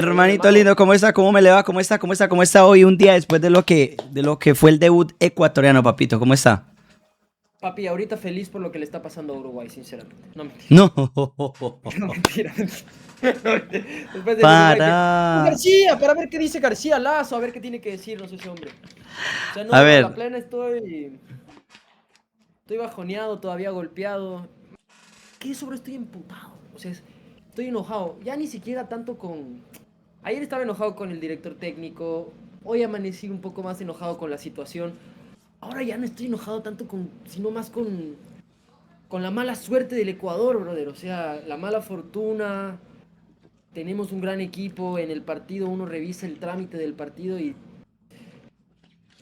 Hola, mi Hermanito hermano. lindo, ¿cómo está? ¿Cómo me le va? ¿Cómo está? ¿Cómo está? ¿Cómo está hoy? Un día después de lo que fue el debut ecuatoriano, papito. ¿Cómo está? Papi, ahorita feliz por lo que le está pasando a Uruguay, sinceramente. No, mentira. No. No, mentira, mentira. No, mentira. Después del Uruguay que... Para. García, para ver qué dice García Lazo, a ver qué tiene que decirnos ese hombre. O sea, A no, la ver, plena estoy bajoneado, todavía golpeado. ¿Qué sobre estoy emputado? O sea, estoy enojado. Ya ni siquiera tanto con... Ayer estaba enojado con el director técnico. Hoy amanecí un poco más enojado con la situación. Ahora ya no estoy enojado tanto con, sino más con la mala suerte del Ecuador, brother. O sea, la mala fortuna. Tenemos un gran equipo en el partido. Uno revisa el trámite del partido y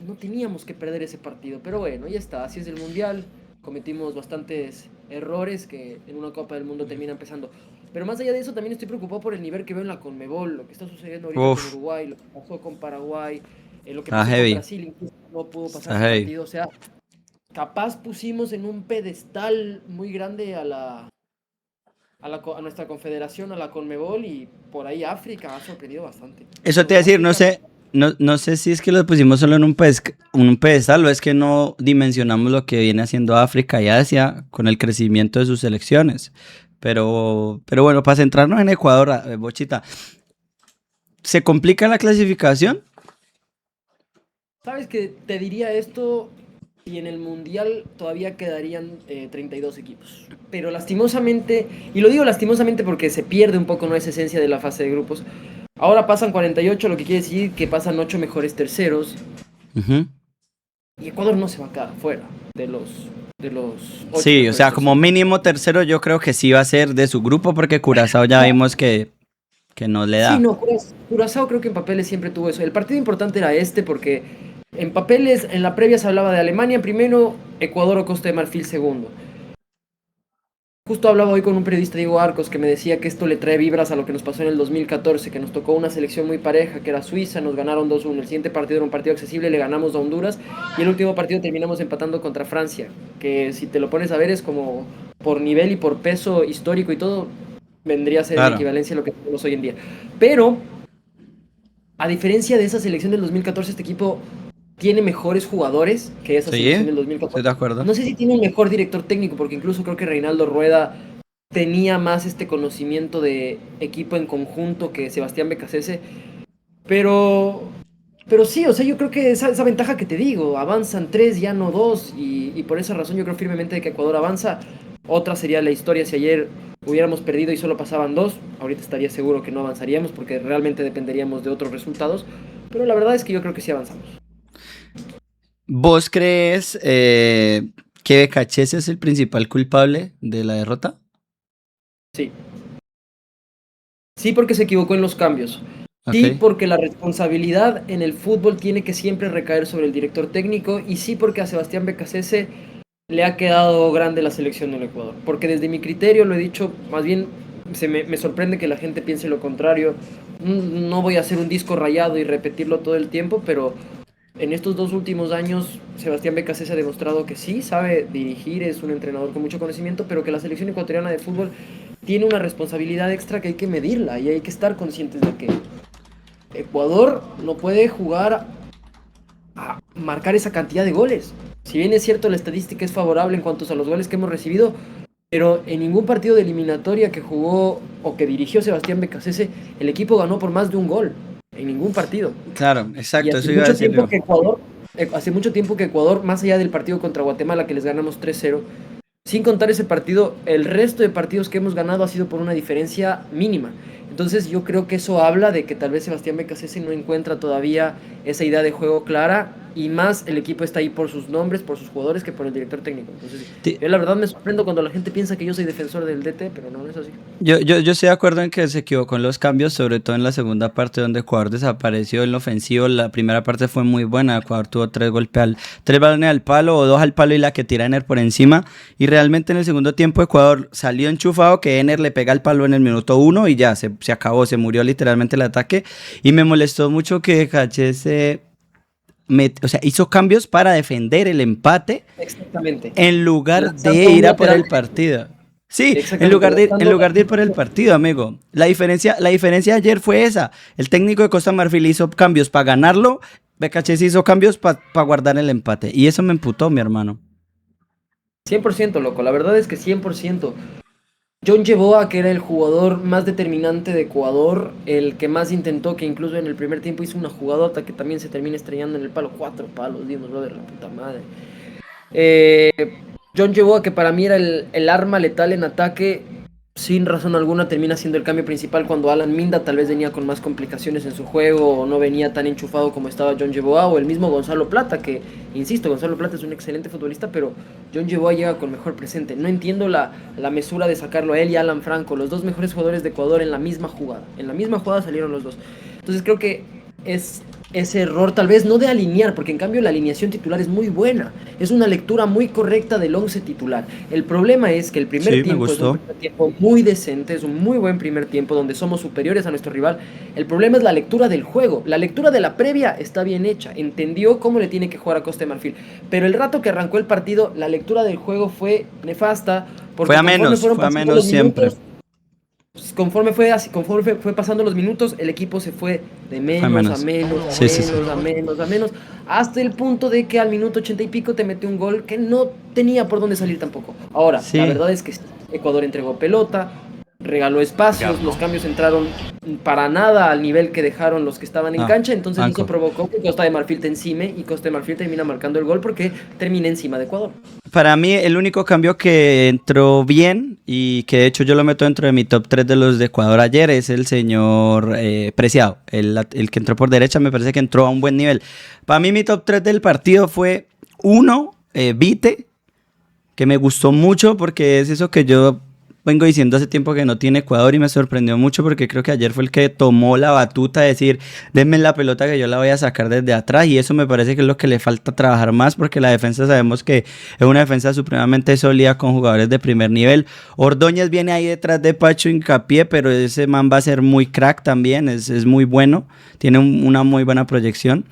no teníamos que perder ese partido. Pero bueno, ya está. Así es el Mundial. Cometimos bastantes errores que en una Copa del Mundo termina empezando. Pero más allá de eso, también estoy preocupado por el nivel que veo en la Conmebol. Lo que está sucediendo ahorita con uff, Uruguay, lo que pasó con Paraguay, lo que está pasó con heavy. Brasil, incluso no pudo pasar Está ese heavy. partido. O sea, capaz pusimos en un pedestal muy grande a nuestra confederación, a la Conmebol, y por ahí África ha sorprendido bastante. Eso Lo te iba de a decir, África, no sé si es que lo pusimos solo en un pedestal o es que no dimensionamos lo que viene haciendo África y Asia con el crecimiento de sus selecciones. Pero bueno, para centrarnos en Ecuador, Bochita, ¿se complica la clasificación? ¿sabes que te diría esto? Y en el Mundial todavía quedarían 32 equipos. Pero lastimosamente, y lo digo lastimosamente porque se pierde un poco, ¿no?, esa esencia de la fase de grupos. Ahora pasan 48, lo que quiere decir que pasan 8 mejores terceros. Ujú. Y Ecuador no se va a quedar fuera de los 8 Sí, o mejores sea, como terceros. mínimo tercero yo creo que sí va a ser de su grupo porque Curazao ya vimos que no le Sí, da. no, Curazao creo que en papeles siempre tuvo eso. El partido importante era este porque en papeles, en la previa se hablaba de Alemania primero, Ecuador o Costa de Marfil segundo. Justo hablaba hoy con un periodista, Diego Arcos, que me decía que esto le trae vibras a lo que nos pasó en el 2014, que nos tocó una selección muy pareja, que era Suiza, nos ganaron 2-1. El siguiente partido era un partido accesible, le ganamos a Honduras, y el último partido terminamos empatando contra Francia, que si te lo pones a ver es como por nivel y por peso histórico y todo, vendría a ser en Claro. equivalencia a lo que tenemos hoy en día. Pero a diferencia de esa selección del 2014, este equipo tiene mejores jugadores que esa Sí, selección del estoy 2014. de acuerdo. No sé si tiene un mejor director técnico, porque incluso creo que Reinaldo Rueda tenía más este conocimiento de equipo en conjunto que Sebastián Becasese. Pero, pero sí, o sea, yo creo que esa ventaja que te digo, avanzan tres, ya no dos, y por esa razón yo creo firmemente de que Ecuador avanza. Otra sería la historia si ayer hubiéramos perdido y solo pasaban dos, ahorita estaría seguro que no avanzaríamos porque realmente dependeríamos de otros resultados, pero la verdad es que yo creo que sí avanzamos. ¿Vos crees que Becachese es el principal culpable de la derrota? Sí, sí porque se equivocó en los cambios. Ok, Sí, porque la responsabilidad en el fútbol tiene que siempre recaer sobre el director técnico, y sí porque a Sebastián Becasese le ha quedado grande la selección del Ecuador. Porque desde mi criterio, lo he dicho, más bien me sorprende que la gente piense lo contrario. No voy a hacer un disco rayado y repetirlo todo el tiempo, pero en estos dos últimos años Sebastián Becasese ha demostrado que sí, sabe dirigir, es un entrenador con mucho conocimiento, pero que la selección ecuatoriana de fútbol tiene una responsabilidad extra que hay que medirla y hay que estar conscientes de que Ecuador no puede jugar a marcar esa cantidad de goles. Si bien es cierto, la estadística es favorable en cuanto a los goles que hemos recibido, pero en ningún partido de eliminatoria que jugó o que dirigió Sebastián Becasese, el equipo ganó por más de un gol. En ningún partido. claro, Y exacto, hace eso iba a mucho decir tiempo yo. que Ecuador, más allá del partido contra Guatemala, que les ganamos 3-0, sin contar ese partido, el resto de partidos que hemos ganado ha sido por una diferencia mínima. Entonces yo creo que eso habla de que tal vez Sebastián Becasese no encuentra todavía esa idea de juego clara, y más el equipo está ahí por sus nombres, por sus jugadores, que por el director técnico. Entonces Ti- yo la verdad me sorprendo cuando la gente piensa que yo soy defensor del DT, pero no es así. yo estoy de acuerdo en que se equivocó en los cambios, sobre todo en la segunda parte donde Ecuador desapareció en lo ofensivo. La primera parte fue muy buena, Ecuador tuvo tres balones al palo o dos al palo y la que tira Ener por encima. Y realmente en el segundo tiempo Ecuador salió enchufado que Ener le pega el palo en el minuto uno y ya se acabó, se murió literalmente el ataque. Y me molestó mucho que Caché o sea, hizo cambios para defender el empate Exactamente. en lugar de Lanzando un ir a por lateral el partido. Sí, Exactamente. en lugar de ir por el partido, amigo. La diferencia de ayer fue esa. El técnico de Costa Marfil hizo cambios para ganarlo, BKC hizo cambios para guardar el empate. Y eso me emputó, mi hermano. 100% loco, la verdad es que 100%. John Yeboah, que era el jugador más determinante de Ecuador, el que más intentó, que incluso en el primer tiempo hizo una jugadota que también se termina estrellando en el palo. 4 palos, Dios, brother, la puta madre. Eh, John Yeboah, que para mí era el arma letal en ataque, sin razón alguna termina siendo el cambio principal cuando Alan Minda tal vez venía con más complicaciones en su juego o no venía tan enchufado como estaba John Yeboah o el mismo Gonzalo Plata, que, insisto, Gonzalo Plata es un excelente futbolista, pero John Yeboah llega con mejor presente. No entiendo la mesura de sacarlo a él y a Alan Franco, los dos mejores jugadores de Ecuador en la misma jugada. En la misma jugada salieron los dos. Entonces creo que es ese error tal vez no de alinear, porque en cambio la alineación titular es muy buena, es una lectura muy correcta del 11 titular. El problema es que el primer Sí, me tiempo es un gustó. primer tiempo muy decente, es un muy buen primer tiempo donde somos superiores a nuestro rival. El problema es la lectura del juego, la lectura de la previa está bien hecha, entendió cómo le tiene que jugar a Costa de Marfil, pero el rato que arrancó el partido, la lectura del juego fue nefasta, porque conforme fueron Fue a pasando menos los siempre. minutos, conforme fue pasando los minutos, el equipo se fue de Fue a menos a menos. menos, a Sí, sí, sí. menos, a menos, a menos, hasta el punto de que al minuto 80 y pico te metió un gol que no tenía por dónde salir tampoco. Ahora, la Sí. verdad es que Ecuador entregó pelota, regaló espacios, los cambios entraron para nada al nivel que dejaron los que estaban en Ah, cancha, entonces eso Anco. provocó que Costa de Marfil te encime y Costa de Marfil termina marcando el gol porque termina encima de Ecuador. Para mí, el único cambio que entró bien y que de hecho yo lo meto dentro de mi top 3 de los de Ecuador ayer es el señor Preciado. El que entró por derecha me parece que entró a un buen nivel. Para mí, mi top 3 del partido fue uno, Vite, que me gustó mucho porque es eso que yo vengo diciendo hace tiempo que no tiene Ecuador y me sorprendió mucho porque creo que ayer fue el que tomó la batuta de decir, denme la pelota que yo la voy a sacar desde atrás y eso me parece que es lo que le falta trabajar más porque la defensa sabemos que es una defensa supremamente sólida con jugadores de primer nivel. Ordóñez viene ahí detrás de Pacho Hincapié, pero ese man va a ser muy crack también, es muy bueno, tiene una muy buena proyección.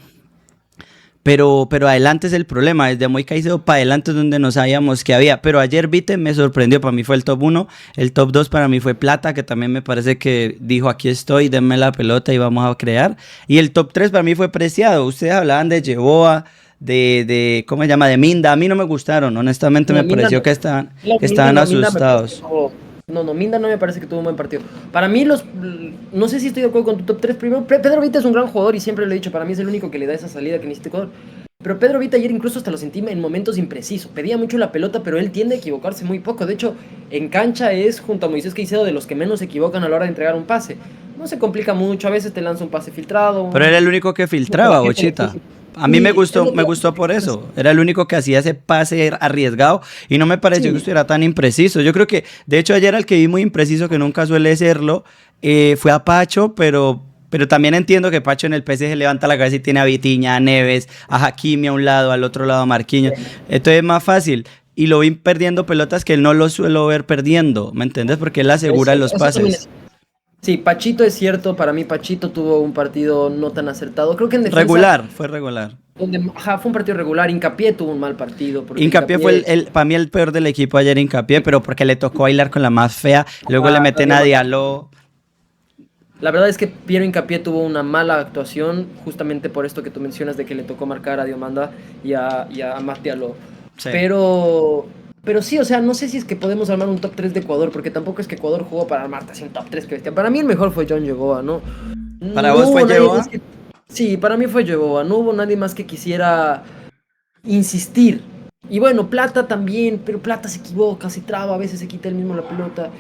Pero adelante es el problema, desde Moy Caicedo para adelante es donde no sabíamos que había. Pero ayer Vite me sorprendió, para mí fue el top uno, el top 2 para mí fue Plata, que también me parece que dijo aquí estoy, denme la pelota y vamos a crear. Y el top 3 para mí fue Preciado, ustedes hablaban de Yeboah, ¿cómo se llama? De Minda, a mí no me gustaron, honestamente me No, Minda pareció no. que Minda estaban no, Minda me parece que asustados. tuvo. No, no, Minda no me parece que tuvo un buen partido. Para mí, no sé si estoy de acuerdo con tu top 3. Primero, Pedro Vita es un gran jugador y siempre lo he dicho. Para mí es el único que le da esa salida que necesita Ecuador. Pero Pedro Vita ayer incluso hasta lo sentí en momentos imprecisos. Pedía mucho la pelota, pero él tiende a equivocarse muy poco. De hecho, en cancha es, junto a Moisés Caicedo, de los que menos se equivocan a la hora de entregar un pase. No se complica mucho, a veces te lanza un pase filtrado. Pero era el único que filtraba, Bochita. A mí Y es lo me que gustó por eso. Era el único que hacía ese pase arriesgado y no me pareció que sí, estuviera tan impreciso. Yo creo que, de hecho, ayer al que vi muy impreciso, que nunca suele serlo, fue a Pacho, pero también entiendo que Pacho en el PSG levanta la cabeza y tiene a Vitinha, a Neves, a Hakimi a un lado, al otro lado a Marquinhos. Entonces es más fácil. Y lo vi perdiendo pelotas que él no lo suelo ver perdiendo, ¿me entiendes? Porque él es asegura cierto, los eso también pases. es. Sí, Pachito es cierto, para mí Pachito tuvo un partido no tan acertado. Creo que en defensa, Regular, fue regular. fue un partido regular. Hincapié tuvo un mal partido, porque Hincapié fue Hincapié, para mí el peor del equipo ayer, Hincapié, pero porque le tocó bailar con la más fea. Luego le meten a Diallo. la verdad es que Piero Hincapié tuvo una mala actuación, justamente por esto que tú mencionas de que le tocó marcar a Diomanda y a Matialo. Sí. Pero sí, o sea, no sé si es que podemos armar un top 3 de Ecuador, porque tampoco es que Ecuador jugó para armarte así un top 3 que bestia. Para mí el mejor fue John Yeboah, ¿no? ¿Para No vos fue hubo nadie Yeboah? más que... Sí, para mí fue Yeboah, no hubo nadie más que quisiera insistir. Y bueno, Plata también, pero Plata se equivoca, se traba, a veces se quita él mismo la pelota.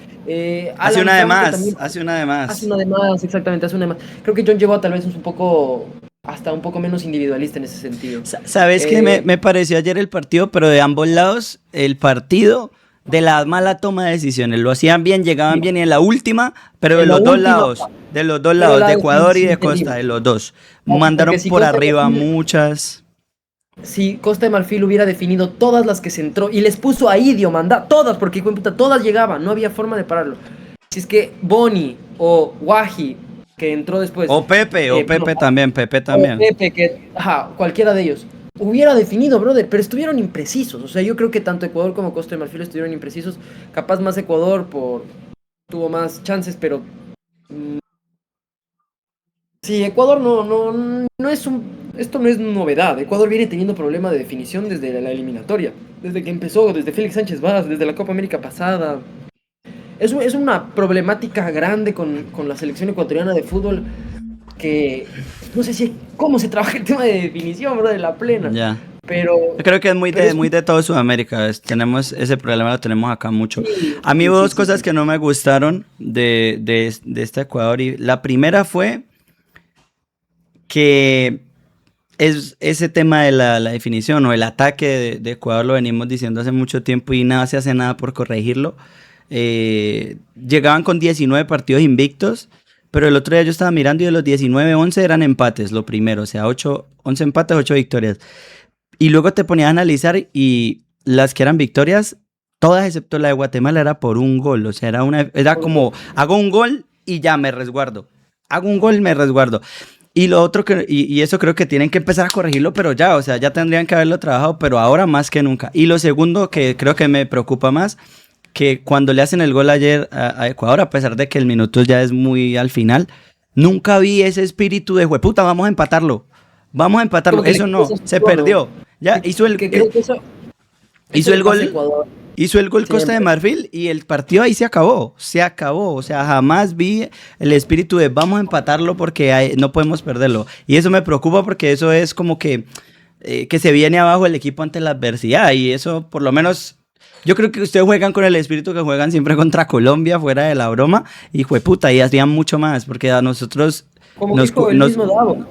Hace Alan una de Franco más, también hace una de hace más. una de más, exactamente, hace una de más. Creo que John Yeboah tal vez es un poco, hasta un poco menos individualista en ese sentido. ¿Sabes qué Eh, me pareció ayer el partido? Pero de ambos lados, el partido de la mala toma de decisiones. Lo hacían bien, llegaban bien y en la última, pero en la última, pa, de los dos pero lados, la de Ecuador y de definición Costa, terrible. de los dos. Porque Mandaron si por Costa de arriba Marfil, muchas. si Costa de Marfil hubiera definido todas las que se entró y les puso ahí Diomanda, todas, porque hijo de puta, todas llegaban, no había forma de pararlo. Si es que Boni o Wahi, que entró después, O bueno, Pepe también, Pepe o también. Pepe, que, ajá, cualquiera de ellos, hubiera definido, brother, pero estuvieron imprecisos. O sea, yo creo que tanto Ecuador como Costa de Marfil estuvieron imprecisos. Capaz más Ecuador tuvo más chances, pero sí, Ecuador no es esto no es novedad. Ecuador viene teniendo problema de definición desde la eliminatoria, desde que empezó, desde Félix Sánchez Vaz, desde la Copa América pasada. Es una problemática grande con la selección ecuatoriana de fútbol que no sé si cómo se trabaja el tema de definición, bro, de la plena. Ya. Pero, Yo creo que es muy pero de, muy de todo Sudamérica. Tenemos ese problema, lo tenemos acá mucho. sí, A mí sí, hubo sí, dos sí, cosas sí. que no me gustaron de este Ecuador. Y la primera fue que es ese tema de la definición o el ataque de Ecuador, lo venimos diciendo hace mucho tiempo y nada se hace nada por corregirlo. Llegaban con 19 partidos invictos, pero el otro día yo estaba mirando y de los 19, 11 eran empates, lo primero, o sea, 11 empates, 8 victorias. Y luego te ponías a analizar y las que eran victorias, todas excepto la de Guatemala, era por un gol. O sea, era como, hago un gol y ya me resguardo. Hago un gol, me resguardo. Y lo otro y eso creo que tienen que empezar a corregirlo, pero ya, o sea, ya tendrían que haberlo trabajado, pero ahora más que nunca. Y lo segundo que creo que me preocupa más, que cuando le hacen el gol ayer a Ecuador, a pesar de que el minuto ya es muy al final, nunca vi ese espíritu de jueputa, vamos a empatarlo. Vamos a empatarlo. Como que el Eso equipo no, se se asustó, ¿no? perdió. Ya Que creo que eso hizo le el pasa a gol, Ecuador hizo el gol Costa de siempre. Marfil y el partido ahí se acabó, o sea, jamás vi el espíritu de vamos a empatarlo porque no podemos perderlo. Y eso me preocupa porque eso es como que se viene abajo el equipo ante la adversidad y eso por lo menos... Yo creo que ustedes juegan con el espíritu que juegan siempre contra Colombia, fuera de la broma, y jueputa, y hacían mucho más, porque a nosotros Como nos... dijo el nos mismo Davo,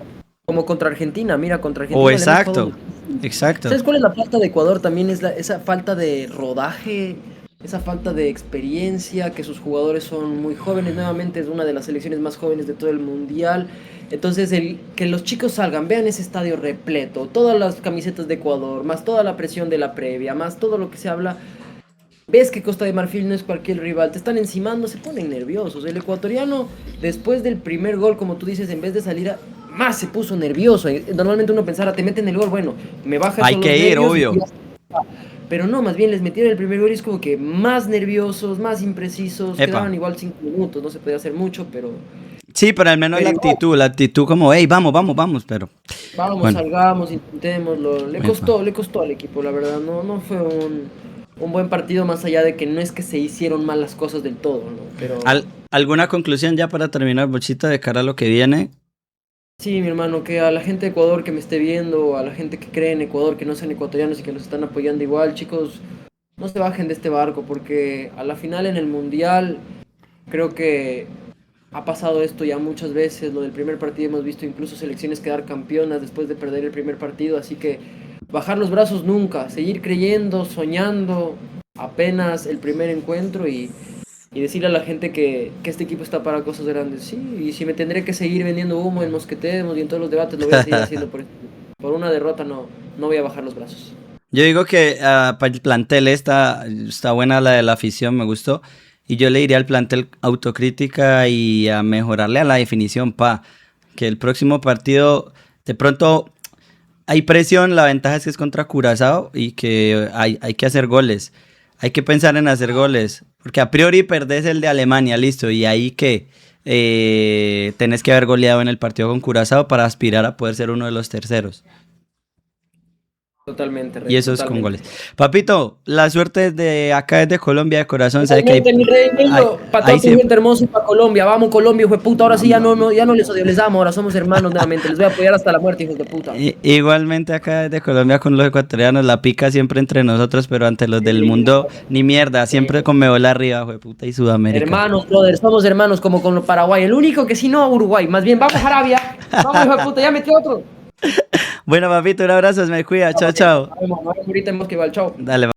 como contra Argentina, mira, contra o Argentina le hemos jugado. exacto, exacto. ¿Sabes cuál es la falta de Ecuador? También es esa falta de rodaje, esa falta de experiencia, que sus jugadores son muy jóvenes, nuevamente es una de las selecciones más jóvenes de todo el mundial. Entonces, que los chicos salgan, vean ese estadio repleto, todas las camisetas de Ecuador, más toda la presión de la previa, más todo lo que se habla. Ves que Costa de Marfil no es cualquier rival, te están encimando, se ponen nerviosos. El ecuatoriano, después del primer gol, como tú dices, en vez de salir más se puso nervioso. Normalmente uno pensara, te meten el gol, bueno, me baja Hay eso los que ir, nervios. obvio. Pero no, más bien les metieron el primer gol y es como que más nerviosos, más imprecisos. Epa. Quedaban igual 5 minutos, no se podía hacer mucho, Sí, pero al menos igual. la actitud como, hey, vamos, vamos, vamos, pero Vamos, bueno, salgamos, intentémoslo. epa. Le costó al equipo, la verdad. No fue un buen partido, más allá de que no es que se hicieron mal las cosas del todo, ¿no? Pero ¿Alguna conclusión ya para terminar, Bochita, de cara a lo que viene? sí, mi hermano, que a la gente de Ecuador que me esté viendo, a la gente que cree en Ecuador, que no sean ecuatorianos y que los están apoyando igual, chicos, no se bajen de este barco, porque a la final en el Mundial creo que ha pasado esto ya muchas veces. Lo del primer partido hemos visto incluso selecciones quedar campeonas después de perder el primer partido, así que bajar los brazos nunca, seguir creyendo, soñando apenas el primer encuentro y decirle a la gente que este equipo está para cosas grandes. Sí, y si me tendré que seguir vendiendo humo en Mosquetemos y en todos los debates, lo voy a seguir haciendo por una derrota, no voy a bajar los brazos. Yo digo que para el plantel está buena la de la afición, me gustó. Y yo le diría al plantel autocrítica y a mejorarle a la definición, que el próximo partido, de pronto hay presión, la ventaja es que es contra Curazao y que hay que hacer goles. Hay que pensar en hacer goles, porque a priori perdés el de Alemania, listo, y ahí que tenés que haber goleado en el partido con Curazao para aspirar a poder ser uno de los terceros. Totalmente, Y Rey, eso es con totalmente. goles. Papito, la suerte de acá desde Colombia, de corazón, sabe que Totalmente, mi rey, lindo. Para ahí toda tu sí. gente hermosa y para Colombia. Vamos, Colombia, hijo de puta. Ahora sí, ya no les odio, les amo. Ahora somos hermanos nuevamente. Les voy a apoyar hasta la muerte, hijos de puta. Igualmente acá desde Colombia con los ecuatorianos, la pica siempre entre nosotros, pero ante los del mundo, ni mierda, siempre con Meola arriba, hijo de puta, y Sudamérica. Hermanos, brother, somos hermanos como con los Paraguay. El único que sí no, Uruguay. Más bien, vamos, Arabia. Vamos, hijo de puta, ya metió otro. Bueno, papito, un abrazo, me cuida, chao, chao. Nos vemos ahorita en Mosqueval. Chao. Dale.